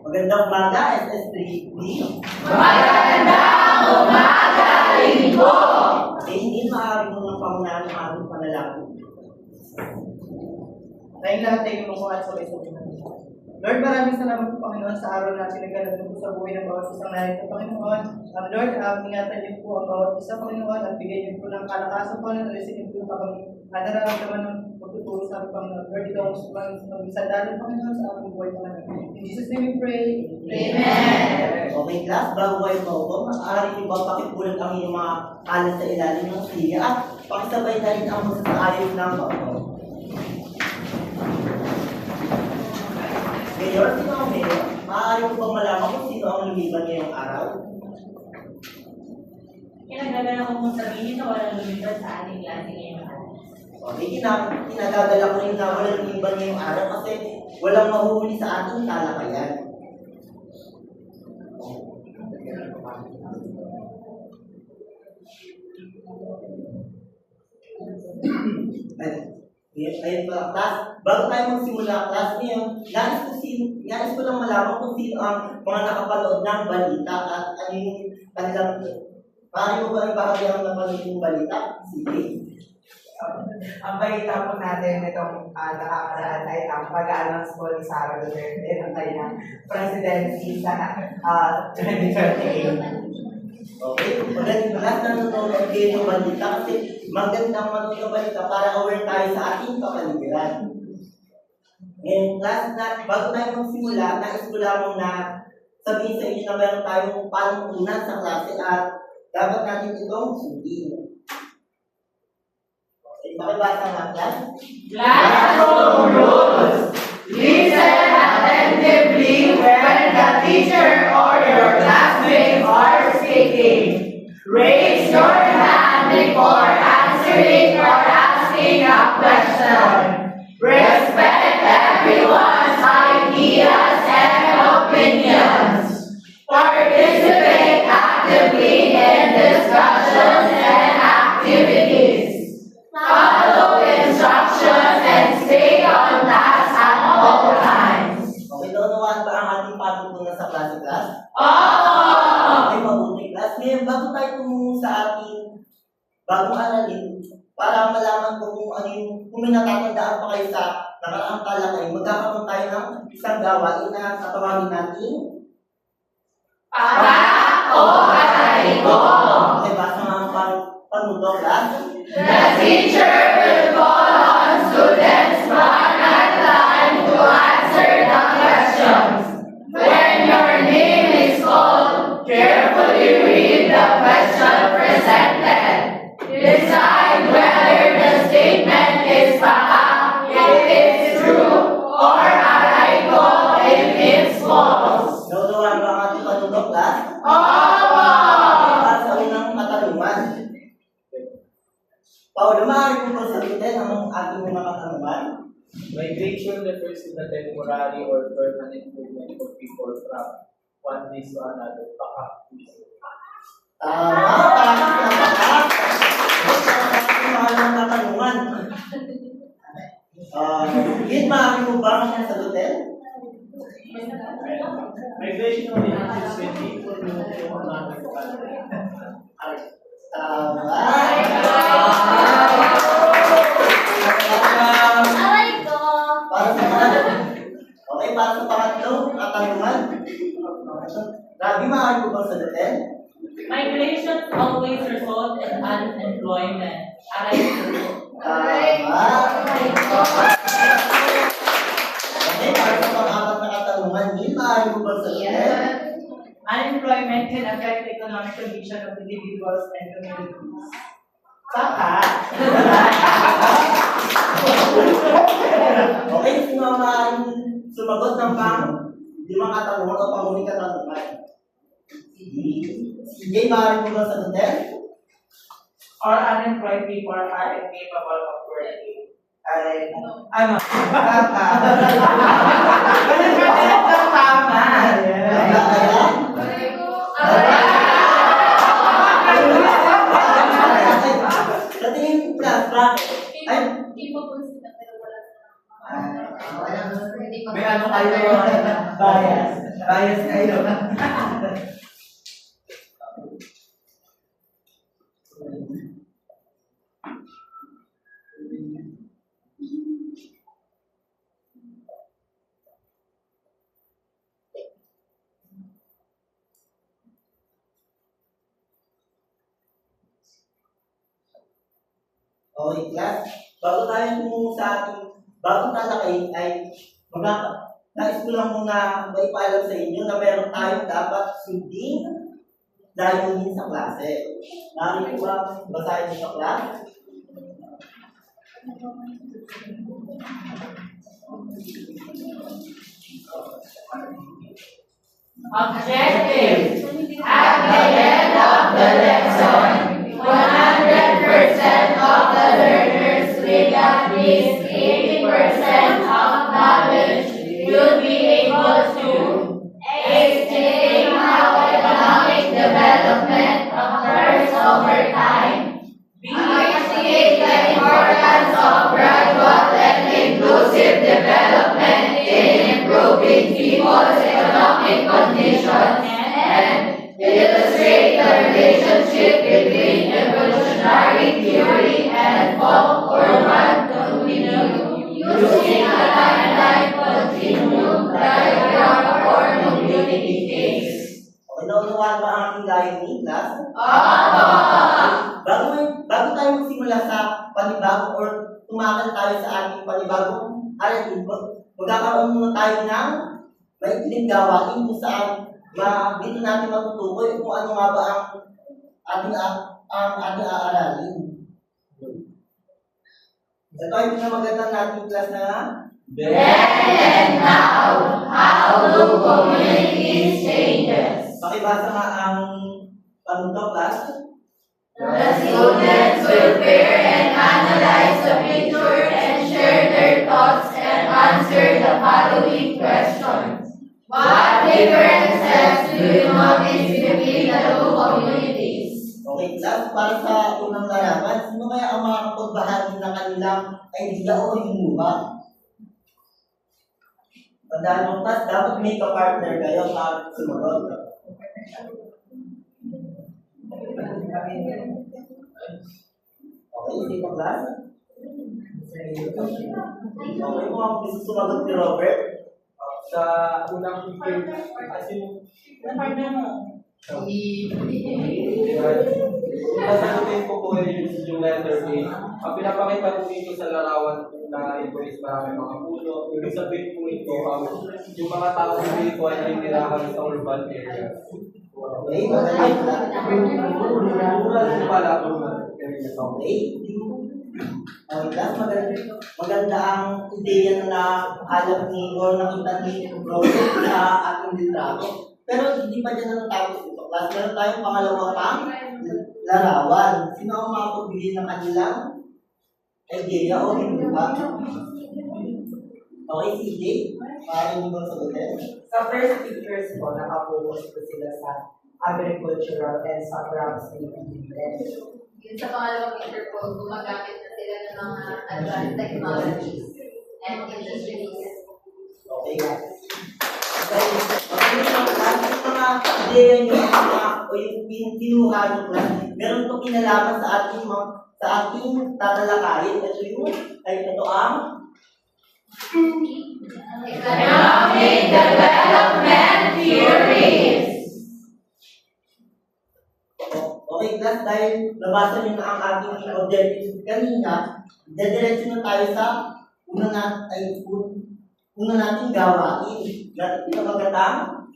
Magandang umaga, SS3D. Magandang umaga rin po. Hindi maaari mo ng pangunahan ng ating panalangin. Tayong lahat ay lumukuhan sa Lord. Lord, maraming salamat po, Panginoon, sa araw na sinaganap po sa buhay ng bawat isang narito, Panginoon. Lord, ingatan niyo po ang bawat isa, Panginoon, at bigyan niyo po ng kalakasan, Panginoon, at isinin po pa kami nararamdaman ng pagtuturo sa aming Panginoon. Lord, ikaw ang mag-isadalan, Panginoon, sa aming buhay, Panginoon. In Jesus' name we pray. Amen. Okay, class, bago kayo maupo, maaari niyo ba pakipulat ang inyong mga kalat sa ilalim ng silya at pakisabay na rin ang masasaayos ng maupo. Mayor, sino ang mayor? Maaari ko bang malaman kung sino ang lumiban ngayong araw? Kinagagana ko mong sabihin na walang lumipad sa ating klase ngayong araw. Okay, kinagagala ko rin na walang lumiban ngayong araw kasi walang mahuhuli sa ating talakayan. Ayun pala, class. Bago tayo magsimula, class niyo, nais ko lang malaman kung sino ang mga nakapanood ng balita at ano yung kanilang, paano mo ba ibahagi ang napanood yung balita? Sige. Ang balita po natin itong nakakaraan ay ang pag-aanos po ni Sara Duterte ng kanyang presidency sa 2028. Okay, magandang lahat na nanonood kayo ng balita kasi magandang manood ng balita para aware tayo sa ating kapaligiran. Ngayon, class na, bago tayo magsimula, nais ko lamang na sabihin sa inyo na meron tayong panuntunan sa klase at dapat natin itong sundin. Okay, makibasa nga, class? Classroom rules. Listen attentively when the teacher or your classmates are speaking. Raise your hand before answering or asking a question. Respect everyone's ideas and opinions. Participate actively in discussions and activities. Follow instructions and stay on task at all times. Okay, naunawaan ba ang ating panuntunan sa klase, class? Oh! Okay, mabuti, class. Ngayon, bago tayo tumungo sa ating bagong aralin, para malaman ko kung ano yung, kung may natatandaan pa kayo sa nakaraang talakay, magkakaroon tayo ng isang gawain na tatawagin natin. Para o aray ko. Okay, basta mga panuto, class. The teacher will call on students one at a time to answer the questions. When your name is called, carefully read the question presented. Decide whether the statement is fact if it's true or aray ko if it's false. Naunawaan ba ang ating panuto, class? Para sa unang katanungan. Paolo, maaari mo ba sabihin ang ating unang katanungan? Migration refers to the temporary or permanent movement of people from one place to another. Ang katanungan. Yun, maaari mo ba ang sagutin? Migration of individuals when people move from another country. Aray ko. Okay, para sa pangatlong katanungan. Rabi, maaari mo bang sagutin? Migration always result in unemployment. Aray ko. Okay, para sa pang-apat na katanungan, Neil, maaari mo bang sagutin? Unemployment can affect the economic condition of individuals and communities. Saka. Okay, sino ang maaaring sumagot ng limang katanungan o panguling katanungan? Sige, maaari mo bang sagutin? Or unemployed people are incapable of working. Ano? Tama. Tama. Sa tingin ko, class, bakit? Ay, Hindi po sila pero wala. Hindi May ano kayo, bias. Bias kayo. Okay, class. Bago tayo tumungo sa ating bagong talakay ay nais ko lang muna maipaalam sa inyo na meron tayong dapat sundin dahil sa klase. Narinig ko ba basahin niyo sa class? Objective. At the end of the lesson, 100% of the learners with at least 80% of knowledge will be able to explain how economic development occurs over time, appreciate the importance of gradual and inclusive development in improving people's economic conditions, and illustrate the relationship between evolutionary theory and folk urban continuum using a timeline continuum diagram or community case. Okay, naunawaan ba ang ating layunin, class? Bago tayo magsimula sa panibagong or tumakan tayo sa ating panibagong aralin, magkakaroon muna tayo ng maikling gawain kung saan dito natin matutukoy kung ano nga ba ang ating aaralin. Ito ay pinamagandang nating class na Then and now, how do communities changes? pakibasa nga ang panuntok, class. The students will pair and analyze the picture and share their thoughts and answer the following questions. What differences do you notice between the two communities? Okay, class, para sa unang larawan, sino kaya ang makakapagbahagi ng kanilang idea o hinuha? Tandaan mo, class, dapat may ka-partner kayo para sumunod. Okay, hindi pa, class? Okay, kung ako gusto sumagot ni Robert. Sa unang picture, as in, sasagutin ko po yung letter A. Ang pinapakita po dito sa larawan na ito is maraming mga puno. Ibig sabihin po ito, yung mga tao dito ay naitirahan sa urban area. Okay, magaling lang. Rural po pala urban area. Okay. Okay, class, maganda ang ideya na alam ni or nakita ni Robert sa ating litrato. Pero hindi pa dyan natapos ito, class. Meron tayong pangalawa pang larawan. Sino ang makapagbigay ng kanilang idea o hinuha? Okay, CJ, maaari mo bang sagutin? Sa first pictures po, nakapokus po sila sa agricultural and sa crops related. Yun sa pangalawang picture po, gumagamit na sila ng mga advanced technologies and industries. Okay, guys. Okay, yung mga ideya nyo, o yung kinuha nyo, class, meron itong kinalaman sa ating tatalakayin. Ito ang Economic development theories. Okay, class, dahil nabasa nyo na ang ating objectives kanina, dediretso na tayo sa una nating gawain. Natin pinamagatang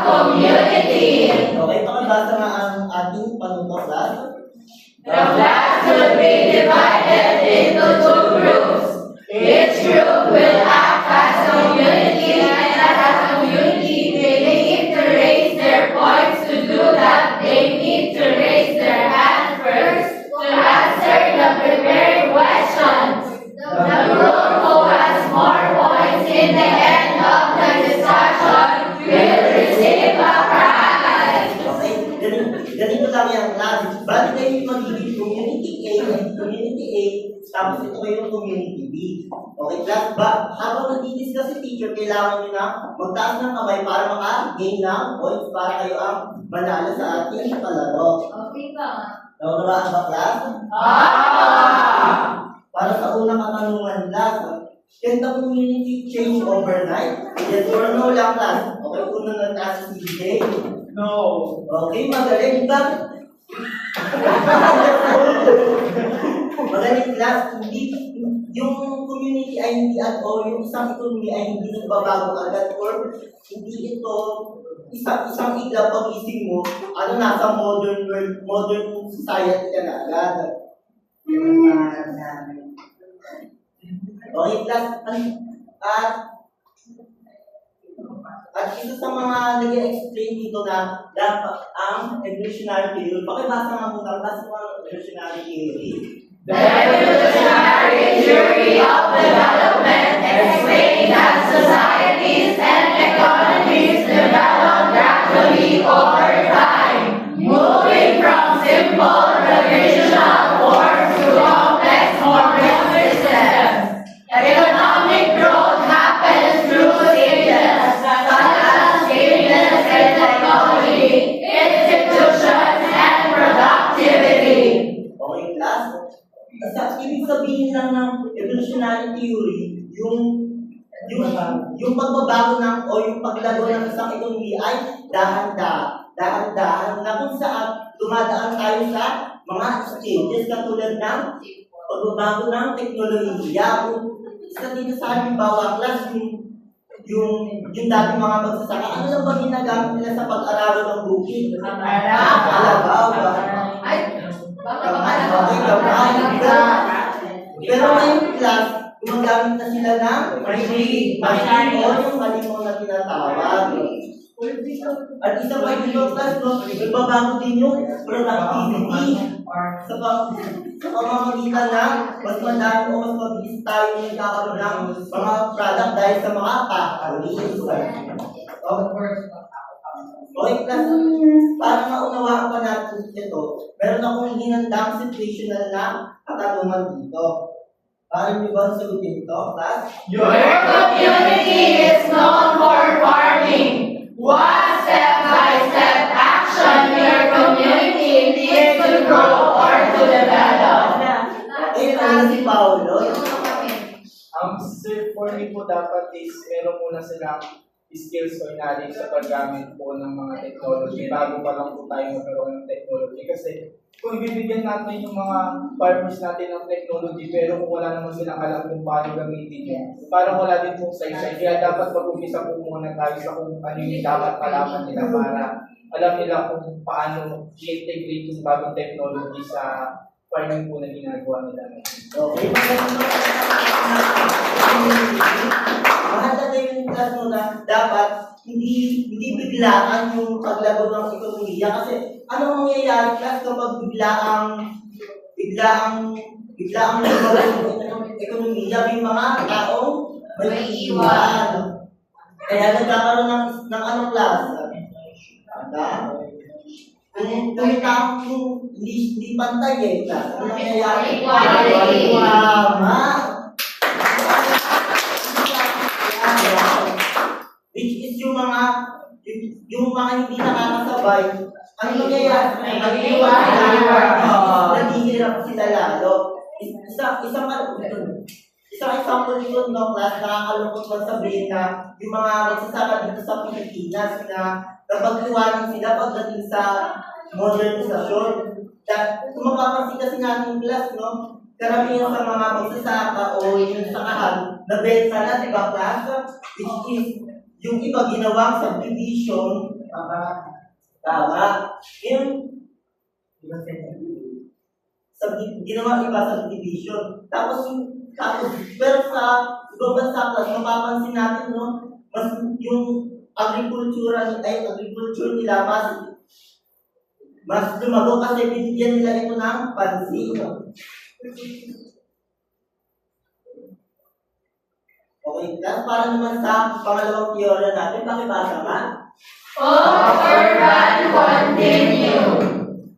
Community. okay, pakibasa nga ang ating panutok, class. The class will be divided into two groups. Each group will act as a community, and as a community, they need to raise their points. To do that, they need to raise their hand first to answer the prepared questions. The group who has more points in the end of the discussion will receive a prize. Okay, ganito lang yan, class. Bali kayo yung magiging community A, tapos ito kayo yung community B. Okay, class, habang nagdidiscuss kasi teacher, kailangan nyo na magtaas ng kamay para maka-gain ng points para kayo ang manalo sa ating palaro. Okay ba? Naunawaan ba, class? Para sa unang katanungan lang, can the community change overnight? Yes or no lang, class? Okay, una na tayo si CJ. No. Okay, magaling ba? Magaling, class. Hindi, yung community ay hindi at all, yung isang economy ay hindi nagbabago agad or hindi ito isang igla pag-ising mo, ano nasa modern world, modern society ka na agad. Okay, class. At isa sa mga nag-explain dito na dapat ang evolutionary theory. Pakibasa nga muna class ng evolutionary theory. The evolutionary theory of development explains that societies and economies develop gradually over time, moving from simple traditional forms to complex organic systems. Economic growth happens through stages such as changes in technology, institutions, and productivity. Okay, class. Ibig sabihin lang ng evolutionary theory, yung pagbabago ng o yung paglago ng isang ekonomi ay dahan-dahan na kung saan dumadaan tayo sa mga stages katulad ng pagbabago ng teknolohiya. Isa dito sa halimbawa, class, yung dati mga magsasaka, ano lang ba ginagamit nila sa pag-araro ng bukid? Alabaw ba? Ay, bakit Pero ngayon, class, gumagamit na sila ng machine o yung malimong na tinatawag. At isa pa dito, class, nagbabago din yung productivity. Sa pamamagitan na mas madami o mas mabilis tayo yung kakaroon ng mga product dahil sa mga factories. Okay, class, para maunawaan pa natin ito, meron akong hinandang situational na katanungan dito. Para niyo ba sagutin ito, class? your community is known for farming. What step-by-step action your community needs to grow or to develop? Okay, ano si Paolo? Sir, for me po dapat is meron muna silang skills or knowledge sa paggamit po ng mga technology bago pa lang po tayo magkaroon ng technology. Kasi kung ibibigyan natin yung mga farmers natin ng technology pero kung wala naman silang alam kung paano gamitin yun, parang wala din pong saysay. Kaya dapat mag-umpisa po muna tayo sa kung ano yung dapat malaman nila para alam nila kung paano i-integrate yung bagong technology sa farming po na ginagawa nila. Okay, mahalaga yung class mo na dapat hindi biglaan yung paglago ng ekonomiya kasi ano ang mangyayari class kapag biglaang lumago ng ekonomiya, may mga taong may iwan. Kaya nagkakaroon ng anong class? Kung hindi pantay eh, class. Ano nangyayari? Equality. Tama. Which is yung mga hindi nakakasabay, ano nangyayari? Naghihirap sila lalo. Isang example dito no class, nakakalungkot man sabihin na yung mga magsasaka dito sa Pilipinas na napagliwanag sila pagdating sa modernisasyon. Kung mapapansin kasi natin class, no, karamihan sa mga magsasaka o yung sakahan, nabenta na, di ba class? Which is, yung iba ginawang subdivision, tama. Yung ginawa iba subdivision. Pero sa ibang bansa class, mapapansin natin, no, mas yung agriculture nila mas lumago kasi binigyan nila ito ng pansin. Okay, class, para naman sa pangalawang teorya natin, pakibasa nga. Fourth urban continue.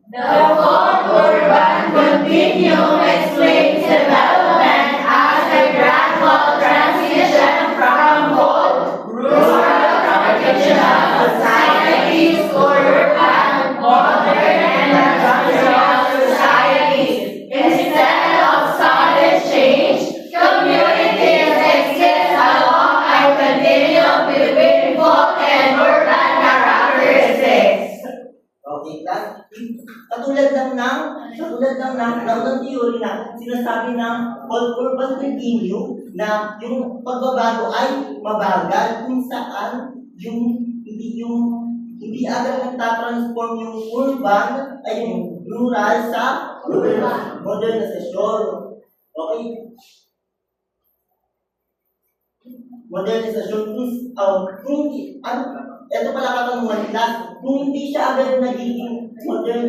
The fourth urban continuum explains development as a gradual transition from lang ng theory na sinasabi ng whole urban continue na yung pagbabago ay mabagal kung saan hindi agad nagtatransform yung urban ay yung rural sa modernisasyon. Okay? Modernisasyon ito pala katanungan nila, kung hindi siya agad nagiging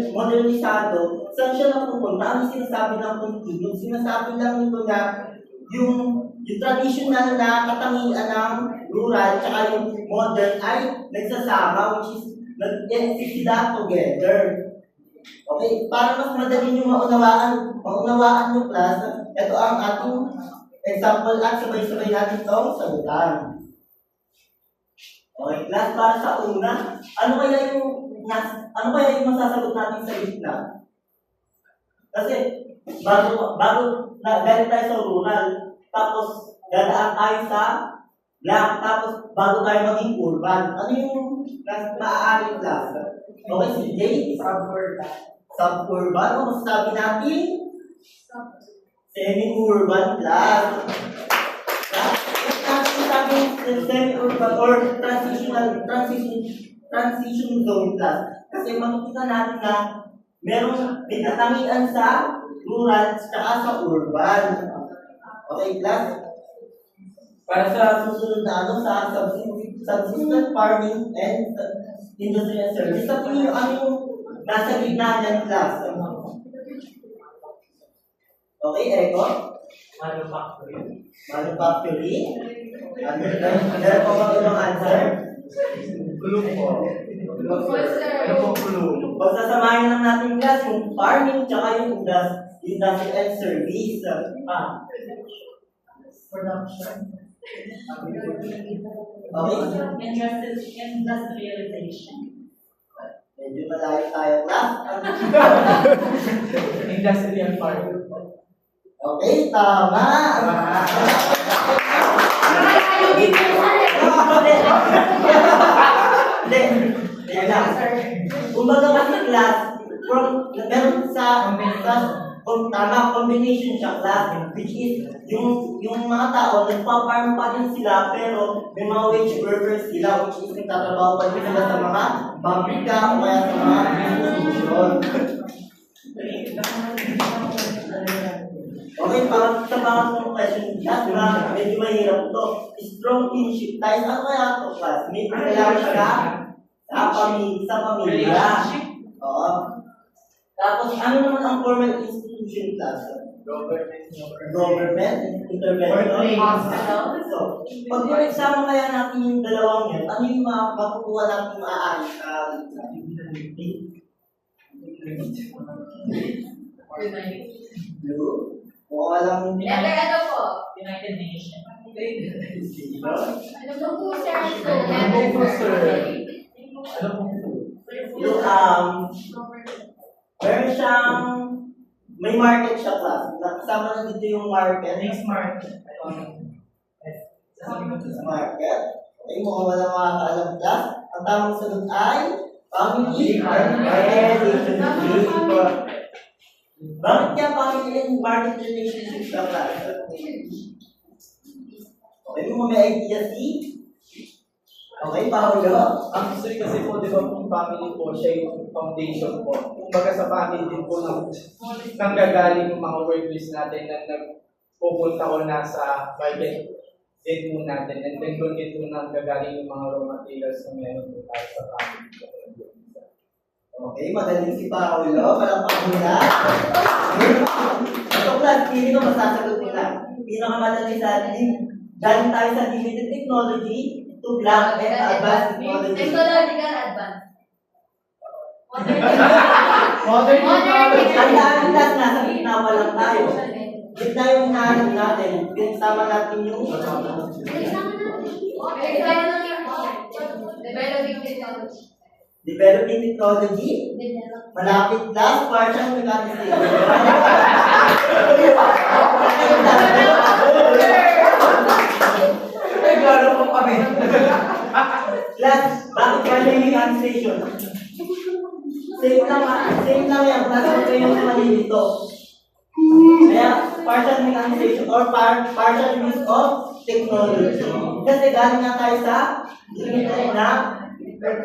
modernisado, saan siya napupunta? Ano sinasabi ng continuum? Sinasabi lang nito na yung traditional na katangian ng rural at yung modern ay nagsasama, which is nag-exist sila together. Okay, para mas madali nyo maunawaan yung class, ito ang ating example at sabay-sabay natin itong sagutan. Okay, class, para sa una, ano kaya yung masasagot natin sa gitna? Kasi bago galing tayo sa rural, tapos dadaan tayo sa black, tapos bago tayo maging urban. Ano yung maaaring class? Okay, si Jay, sub-urban. Ano masasabi natin? Semi-urban class. Semi-urban or transition zone class. Kasi makikita natin na merong pinatangian sa rural at sa urban. Okay, class? Para sa susunod na sa subsistence farming and industry and service. Sa tingin nyo, ano yung nasa gitna niyan, class? Okay, Eko? Manufacturing. Meron pa ba ibang answer? Kulong po. Ano po kulong? Pagsasamahin lang natin, class, yung farming tsaka yung industry and service. Production. Okay? Industrialization. Medyo malayo tayo, class. Industrial farming. Okay, tama. Hindi. Kumbaga kasi class, meron sa combination siya class, which is yung mga tao, nagpa-farm pa din sila, pero may mga wage workers sila, which is nagtatrabaho pa din sila sa mga pabrika o kaya sa mga institution. Okay, sa pangatlong question, class na medyo mahirap ito. Strong kinship ties. Ano kaya ito, class? May kailangan siya sa pamilya. Oo. Tapos, ano naman ang formal institution, class? Government intervention. Hospital. So, pag pinagsama kaya natin yung dalawang yan, ano yung makukuha natin maaari sa blue? O alam mo Letter ano po? United Nations. Ano po sir? Ano po sir? Ano po? yung meron siyang may market siya, class. Nakasama na dito yung market. Next market. Market. Okay, mukhang walang makakaalam, class. Ang tamang sagot ay family and relationship. Bakit kaya family and market relationship siya, class? Okay, mo may idea, see? Okay, Paolo? Ang history kasi po, di ba kung family po, siya yung foundation po. Kumbaga sa family din po nanggagaling yung mga workers natin na nagpupunta ko na sa market din po natin. And then doon din po nanggagaling yung mga raw materials na meron po tayo sa family. Okay, magaling si Paolo. Palakpakan nila. Ito, class, hindi ko masasagot nila. Pinakamadali sa atin. Galing tayo sa limited technology to black and advanced technology. Technological advance. Modern technology. Tandaan class, nasa gitna pa lang tayo. Gitna yung hinahanap natin. Pinagsama natin yung Developing technology. developing technology. Malapit class, partial mechanics. Naglaro po kami. Class, bakit partial mechanics station? Same lang yan. Class, huwag kayong malilito. Kaya, partial mechanization or partial use of technology. Kasi galing nga tayo sa limited na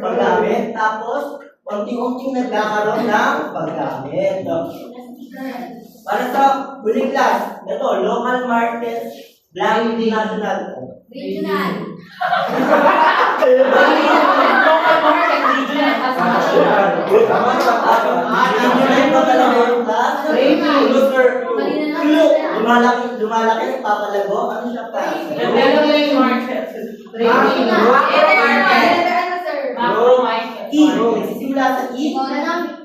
paggamit, tapos unti-unting nagkakaroon ng paggamit. Para sa huling class, ito, local market, blank national. Regional. Lumalaki, nagpapalago, ano siya pa? Development market. E, nagsisimula sa E.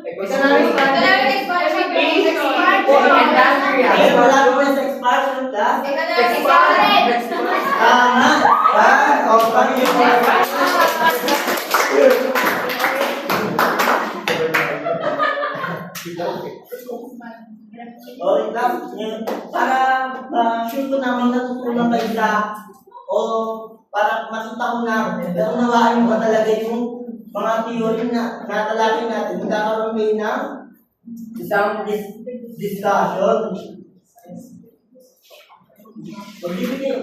Economic Kaya wala ko na sa expansion class. Tama. O, okay, class. Para sure ko namin natutunan kayo sa o para makita ko na naunawaan mo ba talaga yung mga theory na natalakay natin. Magkakaroon kayo ng isang discussion. Magbibigay.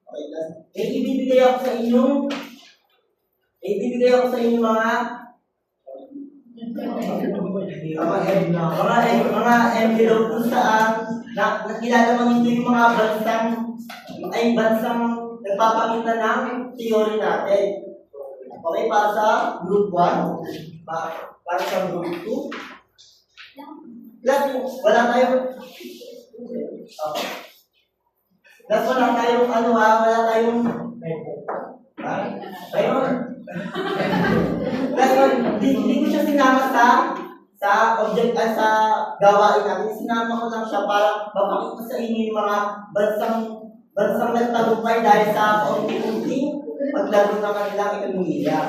Okay, class. Ibibigay ako sa inyong mga envelope kung saan nakilalaman nito yung mga bansang nagpapakita ng theory natin. Okay, para sa group 1, para sa group 2. Plus, wala tayong hindi ko siya sinama sa object sa gawain natin. Sinama ko lang siya para mapakita sa inyo yung mga bansang nagtagumpay dahil sa kaunti-unting paglago ng kanilang ekonomiya.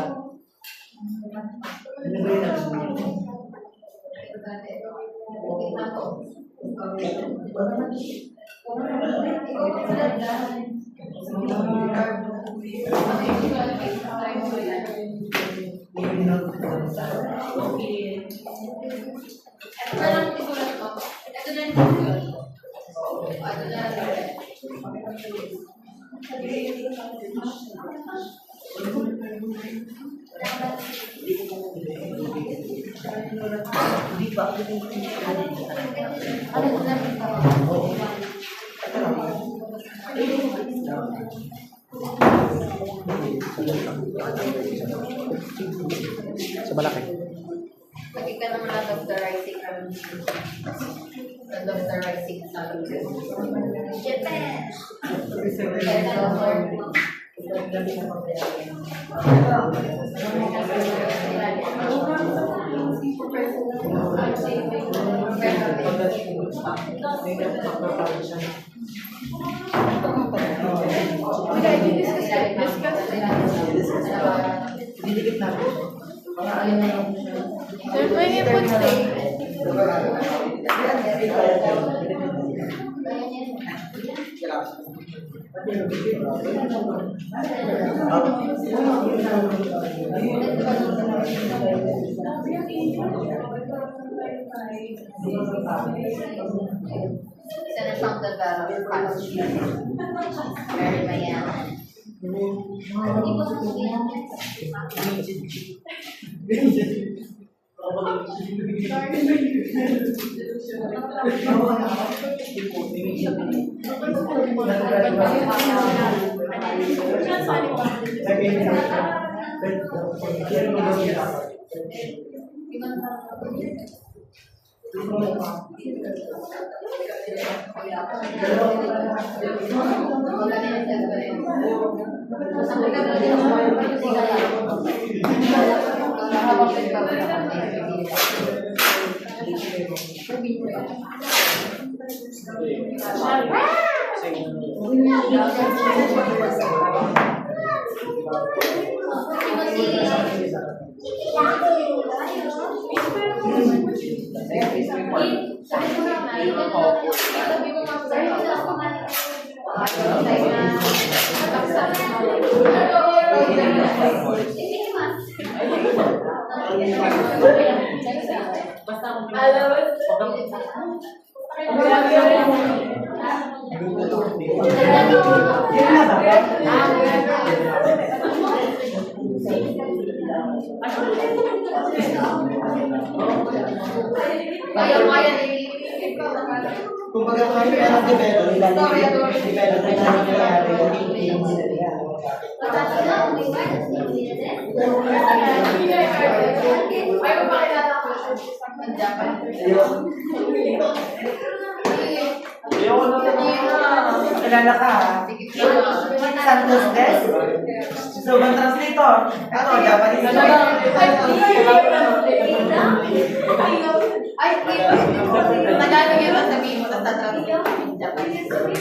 Sa Malaki. Lagi ka ng mga doctorizing doctorizing sa Japan. Didikit natin. Sir, pwede po stay. Isa na siyang developed country. Very mayaman. Hindi po sasabihan. Kung baga kung ano yung develop, develop na nangyayari, yung sila niya. Kilala ka, ha? Santos Des? So, ang translator. Ako, Japanese. Tagalog yun ang sabihin mo, tapos tatanong in Japanese. Okay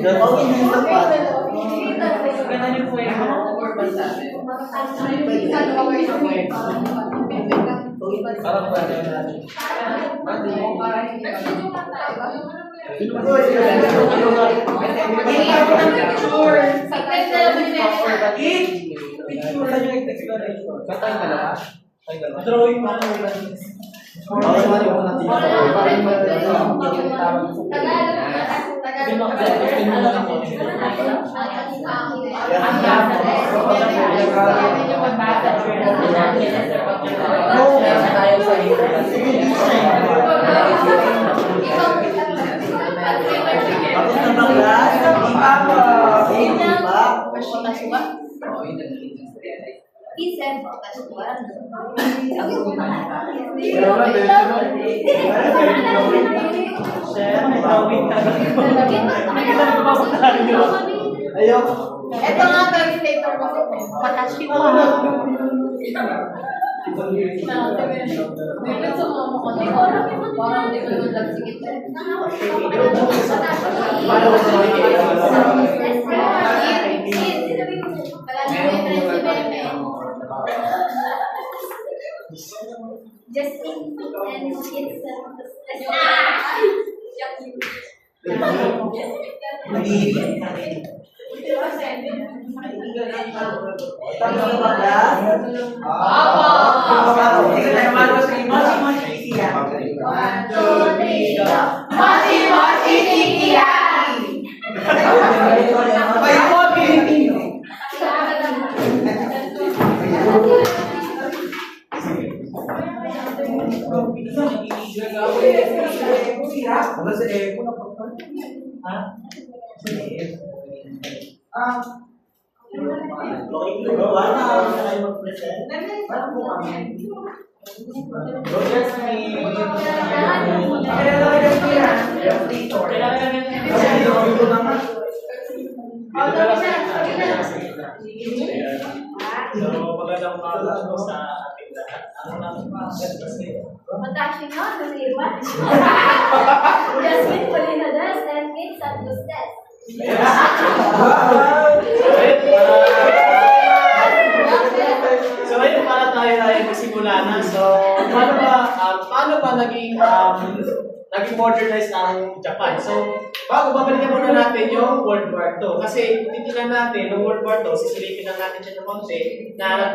na yung sapat. Ganun yung kwento or bansa. Parang ba natin? Katay ka na? Drawing mo lang. Tapos na ba class? Di ba? Di ba? Ayoko. Ito nga translator ko. Patashi mo. Just in and it's Tapos na ba class? Sige tayo, malo sa imo. Ano sa Eko na pa? Ha? Okay, wala na kayo mag-present. Ano po kami? Magandang umaga sa ating lahat. Ano na Patashi no, nasiwan. Jasmine Polinadas and Kate Santos Des. So ngayon para tayo magsimula na. So paano ba naging modernize ang Japan? So bago babalikan muna natin yung World War II. Kasi titignan natin ng World War II, sisilipin lang natin siya ng konti na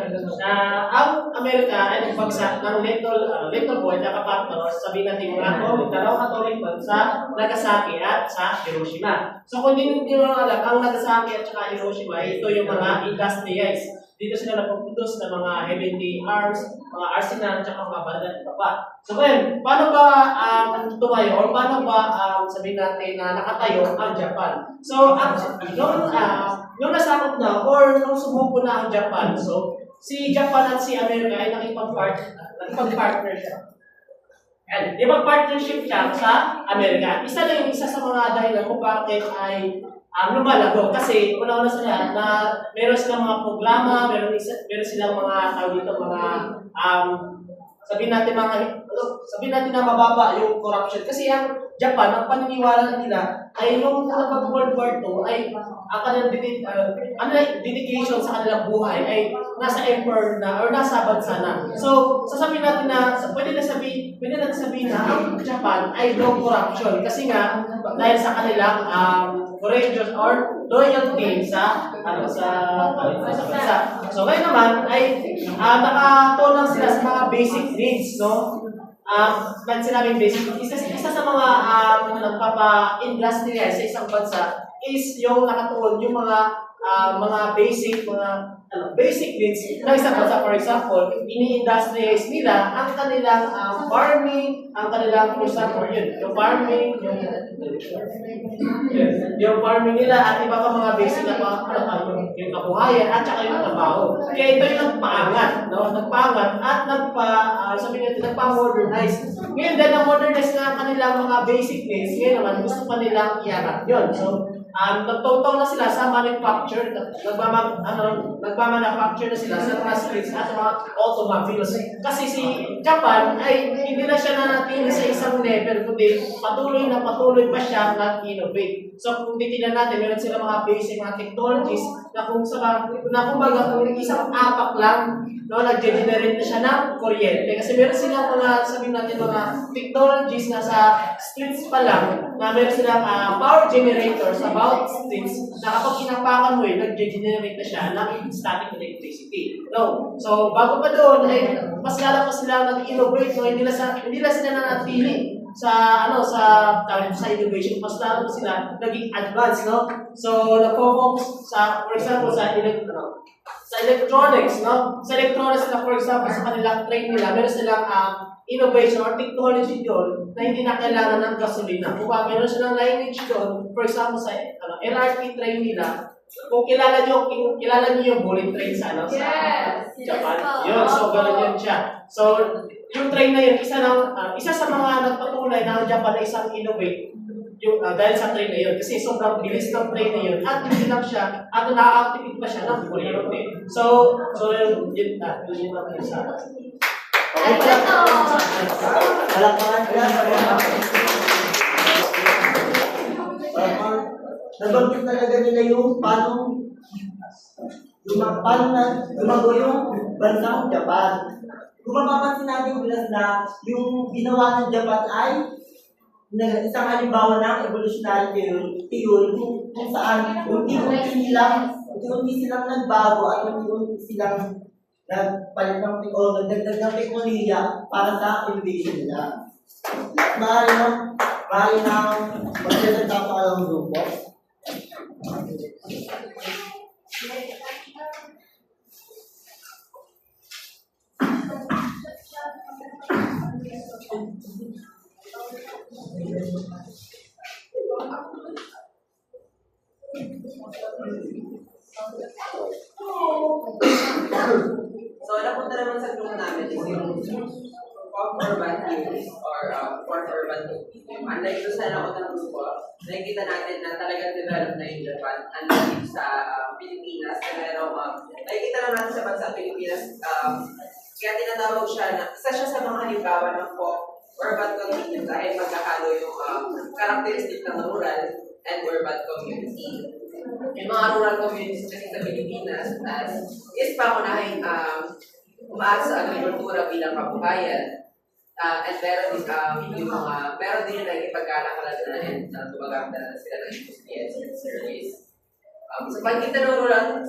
ang Amerika ay nagbagsak ng little boy na kapatid, sabihin natin mga Catholic sa Nagasaki at sa Hiroshima. So kung hindi nyo alam, ang Nagasaki at saka Hiroshima, ito yung mga industrialized. Dito sila nagpupuntos ng mga heavenly arms, mga arsenal, at saka mga banal at iba pa. So ngayon, paano ba tumayo or paano ba sabihin natin na nakatayo ang Japan? So nung nasakop na or nung sumuko na ang Japan, so si Japan at si Amerika ay nakipag-partner siya. And ipag-partnership siya sa Amerika. Isa sa mga dahilan kung bakit ay lumalago kasi una-una sa lahat na meron silang mga programa, meron silang mga tawag dito, mga sabihin natin na mababa yung corruption kasi ang Japan, ang paniniwala nila ay nung pag World War II ay ang kanilang dedication sa kanilang buhay ay nasa emperor na or nasa bansa na. So, sasabihin natin na pwede pwede natin sabihin na ang Japan ay no corruption kasi nga dahil sa kanilang courageous or loyalty sa bansa. So ngayon naman ay nakatulang sila sa mga basic needs, no? Ba't sinabing basic? Isa sa mga nagpapa-industrialize sa isang bansa is yung nakatuon yung mga basic needs ng isang bansa. For example, ini-industrialize nila ang kanilang farming, ang kanilang, for example, yung farming nila at iba pa mga basic na yung kabuhayan at saka yung trabaho. Kaya ito yung nagpaangat, no? Nagpaangat at nagpa-modernize. Ngayon, dahil na-modernize na ang kanilang mga basic needs, ngayon naman gusto pa nilang iangat yun. So, nagtutong na sila sa manufacture, nagmamanufacture na sila sa mga streets at mga automobiles. Kasi si Japan ay hindi na siya nanatili sa isang level, kundi patuloy pa siya nag-innovate. So kung titignan natin, meron sila mga basic mga technologies na kumbaga kung isang apak lang, no, nag-generate na siya ng kuryente. Kasi meron silang sabihin natin, mga technologies na sa streets pa lang, na meron silang power generators about streets, na kapag inapakan mo nag-generate na siya ng static electricity. No? So, bago pa doon, ay mas lalo pa sila nag-innovate, no? Hindi na sila nanatili sa innovation, mas lalo pa sila naging advanced, no? So, nag-focus for example, sa electronics, no? Sa electronics na, for example, sa kanilang train nila, meron silang innovation or technology doon na hindi na kailangan ng gasolina. Kung meron silang lineage doon, for example, sa LRT train nila, kung kilala niyo yung bullet train sa Japan. Yun, so gano'n yun siya. So, yung train na yun, isa sa mga nagpatunay na ang Japan ay isang innovate dahil sa train na yun. Kasi sobrang bilis ng train na yun at hindi lang siya, at na-activate pa siya ng kuryente. So yun natin sa Palakpakan nabanggit talaga nila yung paano lumago yung bansang Japan. Kung mapapansin natin bilas na yung ginawa ng Japan ay isang halimbawa ng evolutionary theory kung saan unti-unti silang nagbago at unti-unti silang nagpalit ng nagdagdag ng teknolohiya para sa innovation nila. Maaari na magdadagdag pa ang grupo. So, napunta naman sa grupo namin is yung urban theories or fourth urban continuum. Unlike doon sa nakunang grupo, nakikita natin na talagang develop na yung Japan. Unlike sa Pilipinas, pero nakikita naman natin sa bansa Pilipinas, kaya tinatawag siya na isa siya sa mga halimbawa ng urban continuum dahil magkakalo yung characteristic ng rural and urban community. Yung mga rural communities kasi sa Pilipinas is pangunahing umaasa sa agrikultura bilang kabuhayan. And meron din yung nakikipagkalakalan na and tumagamit na sila ng industriya and service. Sa pagitan ng rural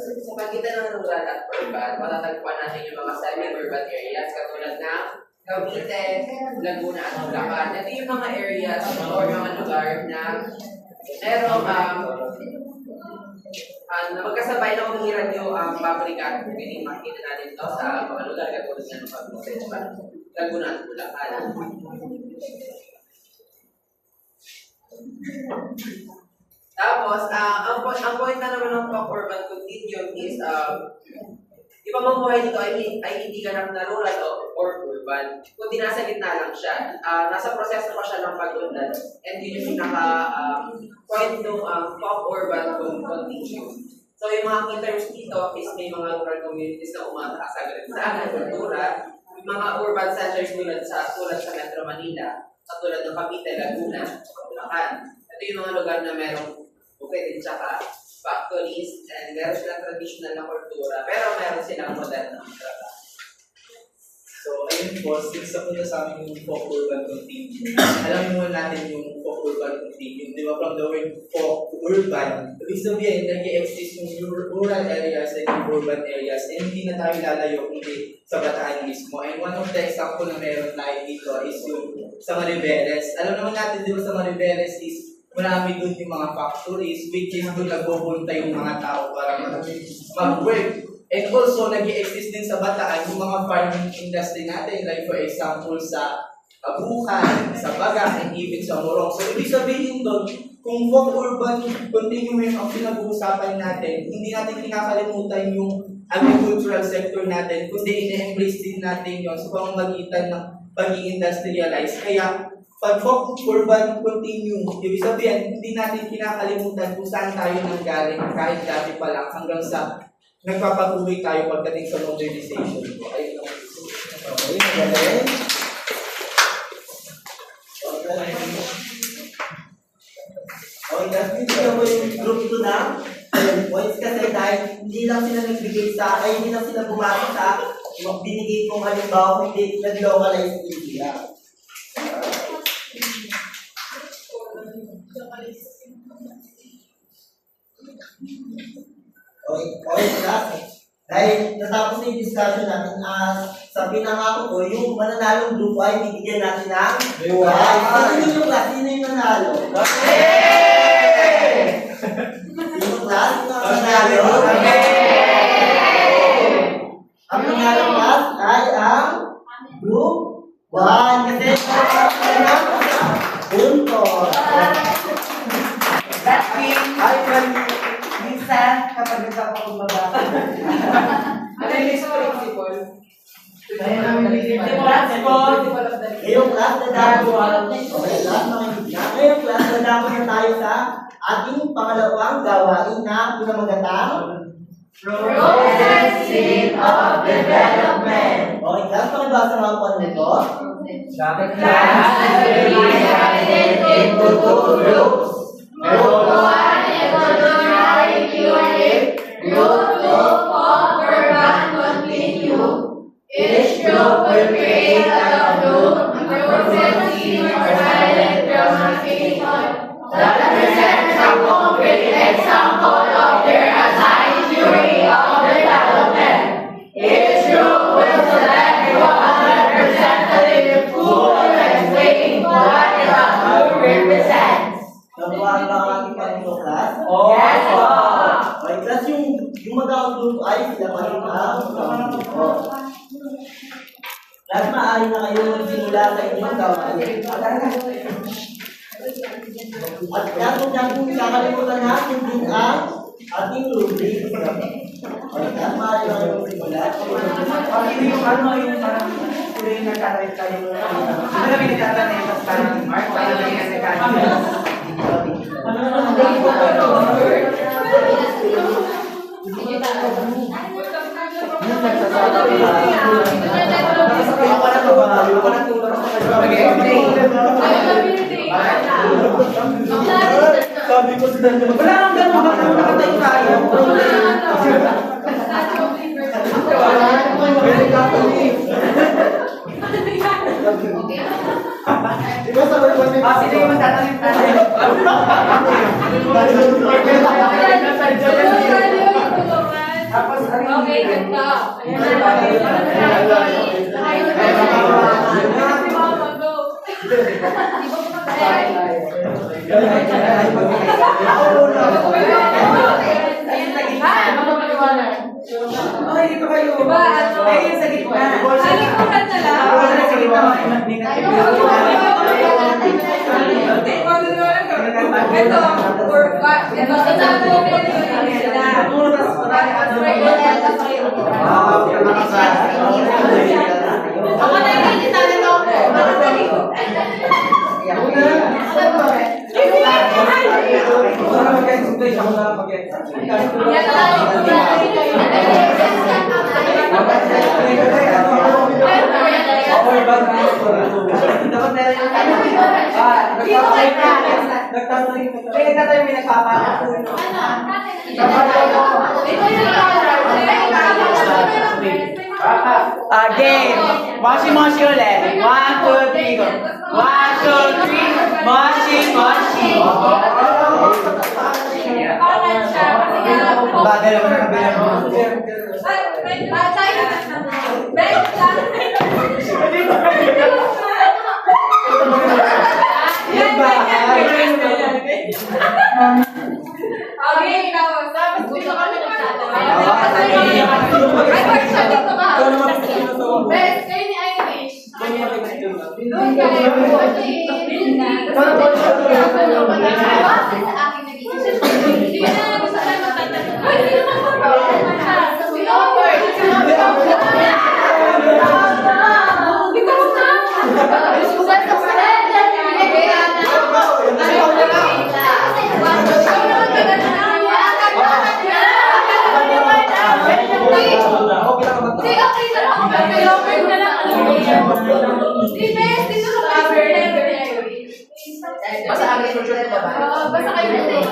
at urban, matatagpuan natin yung mga semi-urban areas katulad ng Cavite, Laguna at Bulacan. Ito yung mga areas or mga lugar na merong na magkasabay na umihiran yung pabrika. Pwede makikita natin ito sa mga lugar katulad ng Pag-Prosecuan, Laguna at Bulacan. Tapos, ang point na naman ng urban continuum is yung pamumuhay dito ay hindi ganap na rural or urban, kundi nasa gitna lang siya. Nasa proseso pa siya ng pag-unlad. And yun yung pinaka-point ng urban continuum. So yung mga terms dito is may mga rural communities na umatakasagal sa agrikultura, mga urban centers tulad sa Metro Manila, katulad ng Cavite, Laguna, Bulacan. Ito yung mga lugar na merong bukid at saka factories, and meron silang traditional na kultura, pero meron silang modern na trabaho. So, ayun po, since na sa amin yung folk urban continuum. Alam mo natin yung folk urban continuum, di ba? From the word folk urban, ibig sabihin, nag-i-exist yung rural areas and yung urban areas, and hindi na tayo lalayo kundi sa Bataan mismo. And one of the example na meron tayo dito is yung sa Mariveles. Alam naman natin, di ba, sa Mariveles is marami doon yung mga factories, which is doon nagpupunta yung mga tao para mag-work. And also, nag-i-exist din sa Bataan yung mga farming industry natin, like for example sa Abukan, sa Baga, and even sa Morong. So, ibig sabihin doon, kung folk urban continuum ang pinag-uusapan natin, hindi natin kinakalimutan yung agricultural sector natin, kundi ina-embrace din natin yun sa pamamagitan ng pag-i-industrialize. Kaya, pag folk urban continuum, ibig sabihin, hindi natin kinakalimutan kung saan tayo nanggaling kahit dati pa lang hanggang sa nagpapatuloy tayo pagdating sa modernization. Ayun lang. Okay, magaling. Okay, kasi bigyan mo yung group 2 na 10 points kasi dahil hindi lang sila nagbigay sa, ay hindi lang sila bumasa sa binigay kong halimbawa kundi nag-localize din sila. Okay, class. Dahil natapos na yung discussion natin, sa pinangako ko, yung mananalong group ay bibigyan natin ng sino yung class? Sino yung nanalo? Sino class? Sino ang nanalo? Ang nanalo class ay ang group 1 kasi puntos. That means, minsan, kapag nagpapakumbaba, Ano yung next principle? kaya namin bigyan class po. Ngayong class na dako, okay, class makinig na. Ngayong class na dako na tayo sa ating pangalawang gawain na pinamagatang Processing of development. okay, class, pakibasa nga po nito. The class is divided into two groups. Group 1 evolutionary theory, Group 2 folk urban continuum. Each group will create a group processing or dialectronification that presents a concrete example of their assigned theory of development. Each group will select one representative who will explain what the group represents. Nabuhaan ba ang ating panito, class? Yes, po. Okay, class, yung mag-out group ay sila pa rin ang class, maaari na kayo magsimula sa inyong gawain. At class, kung natin kakalimutan natin din ang ating rubric. Okay, class, maaari na kayo magsimula. Hindi yung ano, yung parang kulay na tayo tayo. Ano namin nagtatanay sa parang mark, para namin kasi kanina. Sabi ko sa dalawa. Wala kang ganun, baka nakatay tayo. Sige, magtatanim tayo. Tapos, Okay, ganda. Okay, dito kayo. Ayun sa gitna. Halikuran na lang. Sa gitna, Ito, ako na yung ito. Game. Moshi ulit. 1, 2, 3, go. 1, 2, 3. Moshi. Bagay naman ang kabilang mo. Yung Basta ang resolution ko ba? Basta kayo na mamaya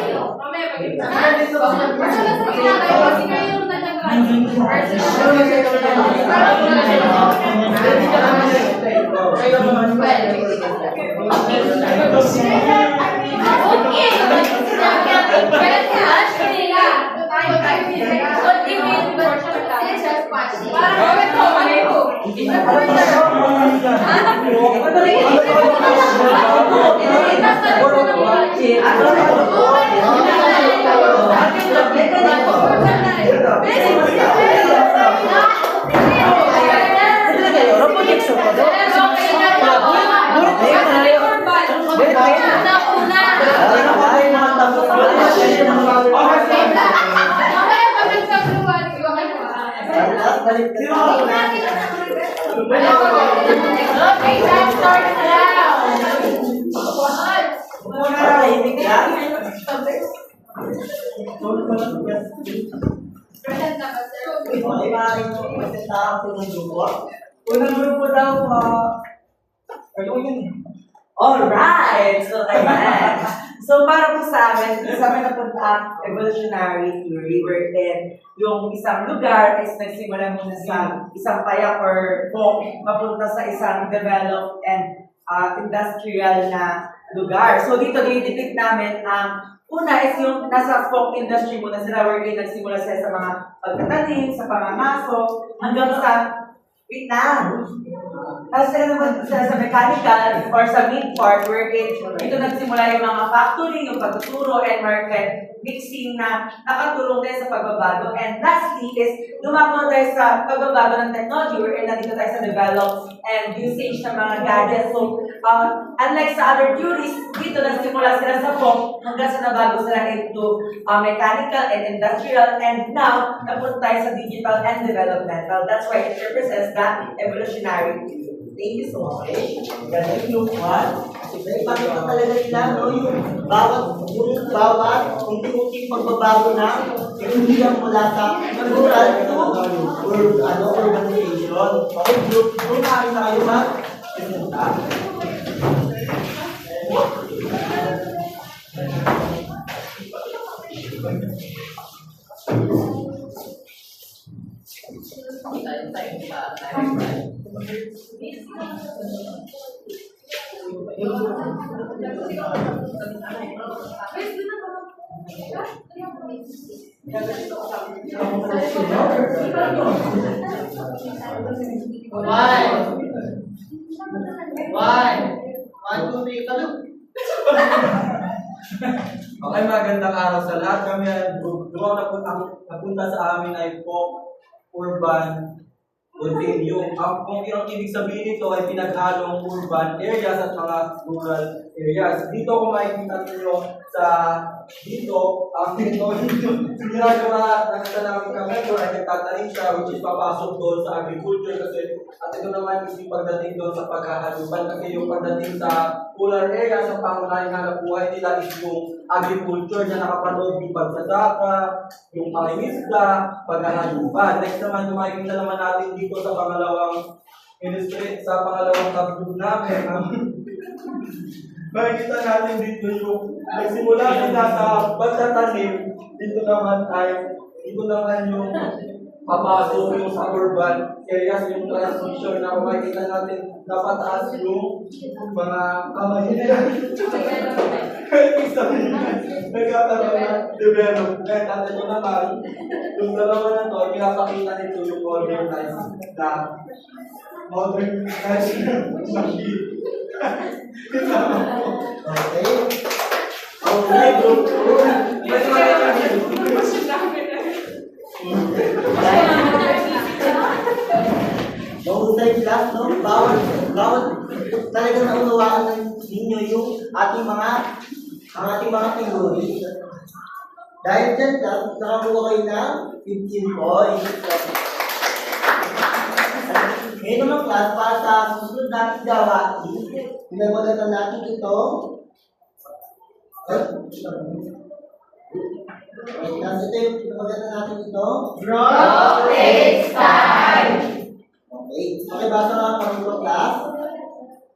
Okay, time starts now. Unang grupo daw, ayun yun. Alright! So, ayan. So, para po sa amin napunta evolutionary theory wherein yung isang lugar is nagsimula muna sa isang payak or folk mapunta sa isang developed and industrial na lugar. So, dito dinidepict namin ang una is yung nasa folk industry muna sila wherein nagsimula sila sa mga pagtatanim, sa pangamaso, hanggang sa Vietnam. Tapos sila naman sila sa mechanical or sa mid part wherein dito nagsimula yung mga factory, yung pagtuturo and market mixing na nakatulong din sa pagbabago. And lastly is lumako tayo sa pagbabago ng technology wherein nandito tayo sa develop and usage ng mga gadgets. So, unlike sa other theories, dito nagsimula sila sa folk hanggang sa nabago sila into mechanical and industrial, and now napunta tayo sa digital and developmental. That's why it represents the evolutionary theory. Thank you so much. Ganun yung one. Kasi ipakita talaga nila, no, yung bawat unti-unting pagbabago na inulihan mula sa rural to urbanization. Okay, group, kung tayo na kayo mag-presentar. Okay, magandang araw sa lahat. Kami ay napunta sa amin ay folk, urban, continuum. Kung yung ibig sabihin nito ay pinaghalong urban areas at mga rural areas. Dito kung makikita ninyo sa dito, ang ginagawa namin kami ito ay nagtatanim siya, which is papasok doon sa agriculture kasi at ito naman is yung pagdating doon sa paghahalupan kasi yung pagdating sa rural areas ang pangunahing hanap buhay nila is yung agriculture na nakapanood yung pagsasaka, yung pangingisda, paghahalupan. Next naman, yung makikita naman natin dito sa pangalawang ministry, sa pangalawang tabloid namin, makikita natin dito yung nagsimula sila sa pagtatanim, dito naman yung papasok yung sa urban areas, yung transition na makikita natin na pataas yung mga kamay nila. Nagkakaroon ng development. At ito naman, yung dalawa na to, pinapakita nito yung modernized machine. Okay. Okay, group 2. Mahusay class, no? Bawat talagang naunawaan ninyo yung ating mga theory. Dahil dyan, nakakuha kayo ng 15 points. Ngayon naman class, para sa susunod natin gawain, pinagmagatan natin ito. Nasa ito yung pinagmagatan natin ito. Roll takes time. Okay, pakibasa nga pangulo class.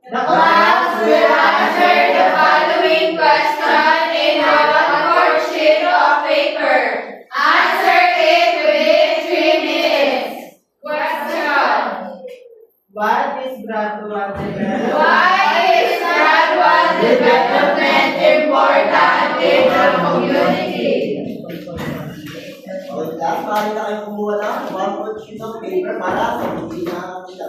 The class will answer the following question in a one-word sheet of paper. Answer it within 3 minutes. Question. What is gradual development? Why is gradual development important in the community? Okay, class, maaari na kayo kumuha ng one-word sheet of paper para sa hindi na kita.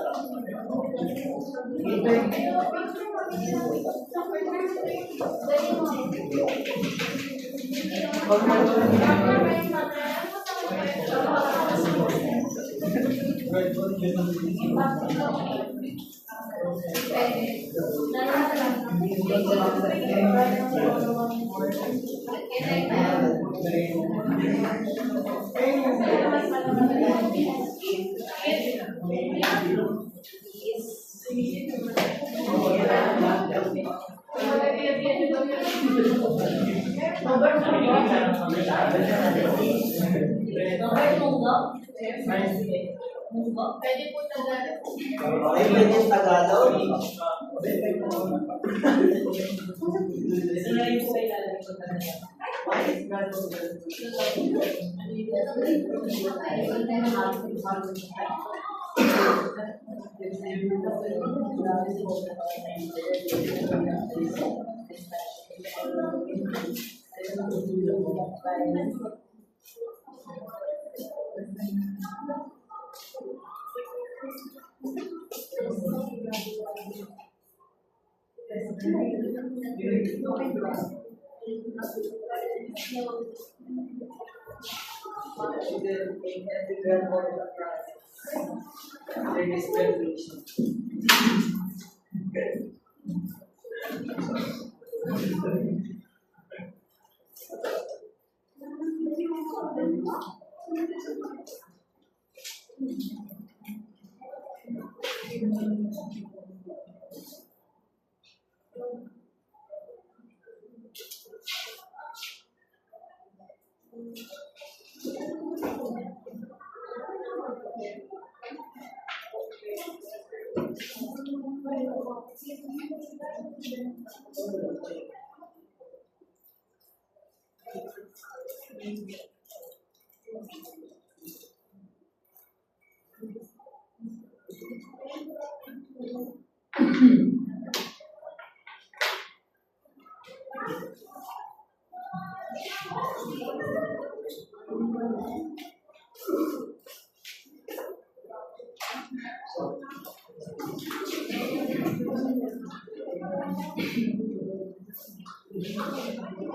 Okay, pwede Tagalog.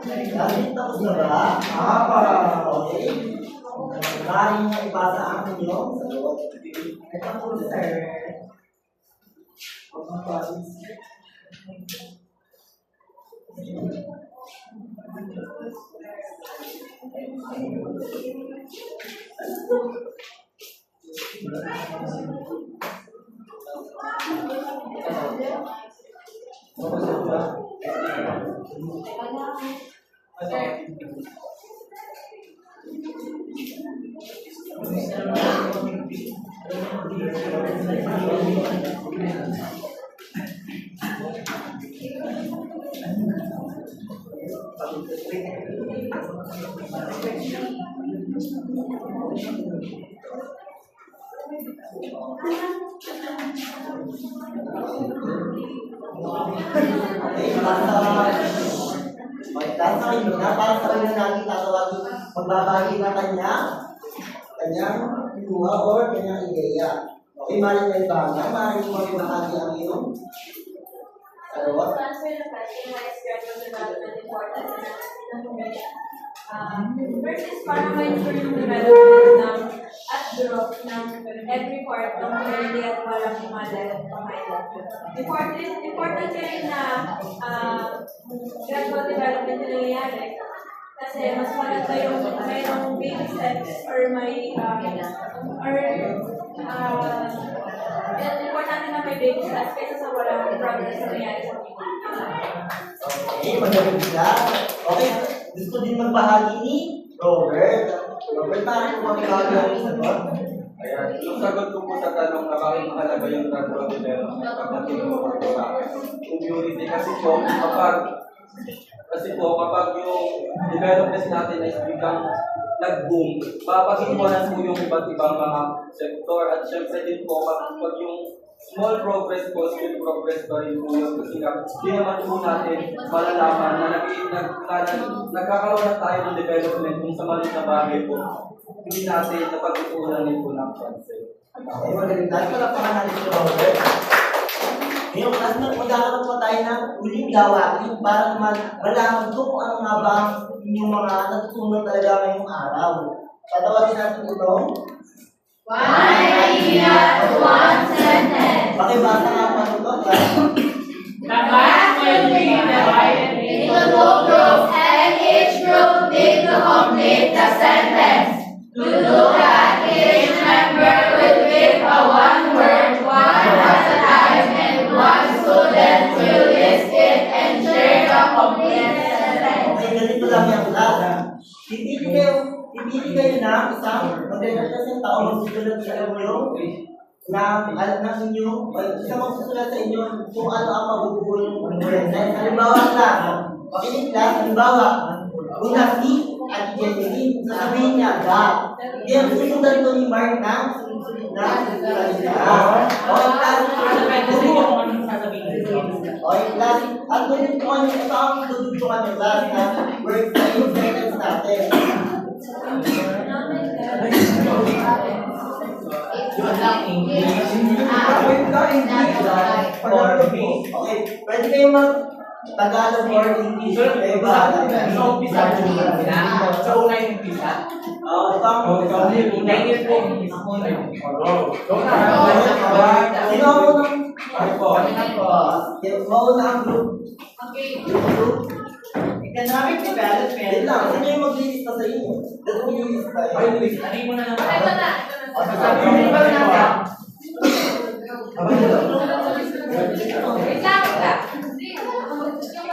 Dahil tapos na ba? Okay. Maraming na ipasa ang inyong sagot. Ito po, sir. Okay, para sa kanya natin tatawagin magbabahagi na kanyang luha or kanyang ideya. Okay, maaaring may baga, maaaring magbahagi ang iyong To answer the question, why is gradual development important in a community? First is para ma-ensure yung development ng at growth ng every part ng community at walang umalat pamailan. Important rin na gradual development na nangyayari kasi mas maganda yung mayroong baby steps or may importante na may baby steps kaysa sa walang progress na nangyayari sa community. Okay, magaling sila. Okay, gusto din magbahagi ni Robert. Robert, maaaring mo magbahagi ang iyong sagot? Ayan, yung sagot ko po sa tanong na bakit mahalaga yung gradual development pagdating po sa community kasi kapag yung development natin ay biglang nag-boom, mapapagkukunan po yung iba't ibang mga sektor at syempre din po kapag yung small progress po, still progress pa rin po yun kasi hindi naman po natin malalaman na nagkakaroon na tayo ng development kung sa maliit na bagay po. Hindi natin napag-ituunan din po ng concept. Okay, magaling tayo. Palapakan natin si Robert. Ngayong class na magkakaroon pa tayo ng uling gawain para malaman ko kung ano nga ba yung mga natutunan talaga ngayong araw. Tatawagin natin itong One idea to one sentence. pakibasa nga pa ito, guys. The class will be divided into two groups, and each group needs to complete the sentence. To do that, each member will give a one word, one at a time, and one student will list it and share the complete sentence. Okay, ganito lang yung class. Pipili kayo na isang magre-represent tao magsusulat sa inyo ng inyong isang magsusulat sa inyo kung ano ang mabubuo yung sentence. Halimbawa lang, makinig lang, halimbawa, una si at Jenny, sasabihin niya, ga. Hindi ang susundan ito ni Mark na susunod na susunod niya. Okay, class. Okay, class. At dudugtungan niyo, ito ang dudugtungan niyo, class, na words na yung sentence natin. Okay, pwede kayo mag-Tagalog or English. Kayo bahala. Sa umpisa, sa una yung umpisa. Ito ang sino ang unang? Mauna ang group. Economic development. Wait lang, sino yung mag-list na sa inyo? That's who you list tayo. Ano mo na naman? Ito na.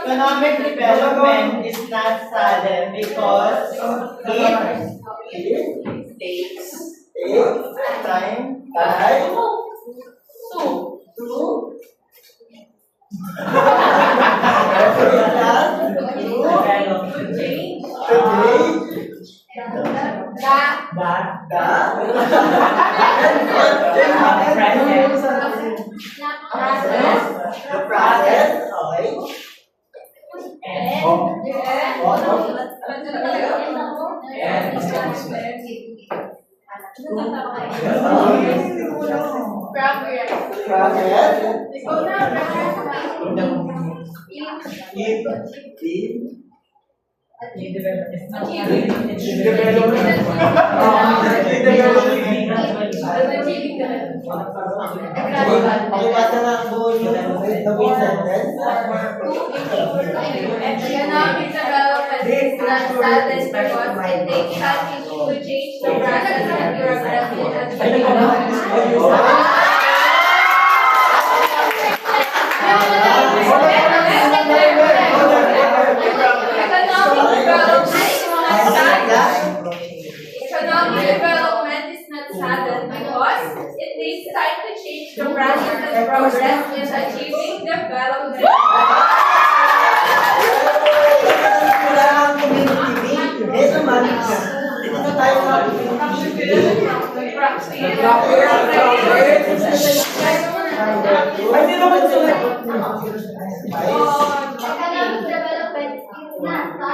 Economic development is not sudden because it takes time the process, okay? Pakibasa nga ang buo yung buong sentence. Economic development is not sudden because it takes time to change the process and bureaucracy Economic development is not sudden because it takes time to change the process and progress in achieving development. Wala ang community. Eh naman, dito na tayo sa community.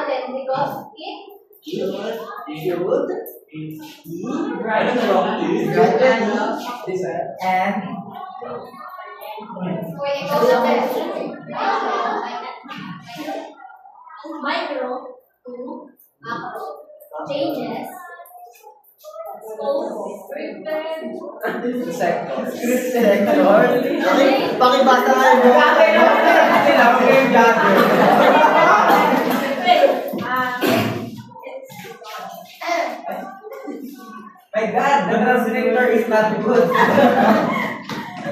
important because it And when it goes micro to macro changes scope scripted sector. Pakibasa nga yung Gather naman sila, yung gather. My God, the translator is not good.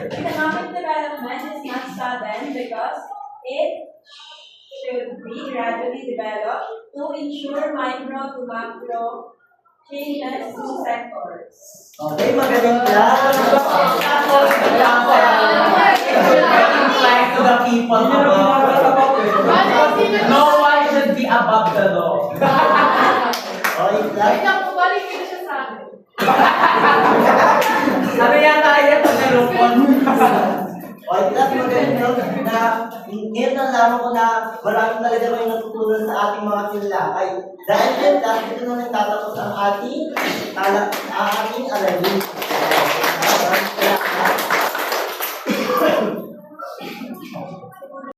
Economic development is not sudden because it should be gradually developed to ensure micro to macro changes to sectors. Okay, magaling lang. Like to the people no one should be above the law. Okay, lang. Ano yata yan pag nalupon? Okay, class, magaling lang na ngayon na nalaman ko na marami talaga rin natutunan sa ating mga silakay. Dahil yan, class, dito na nagtatapos ang ating alamin. Kaya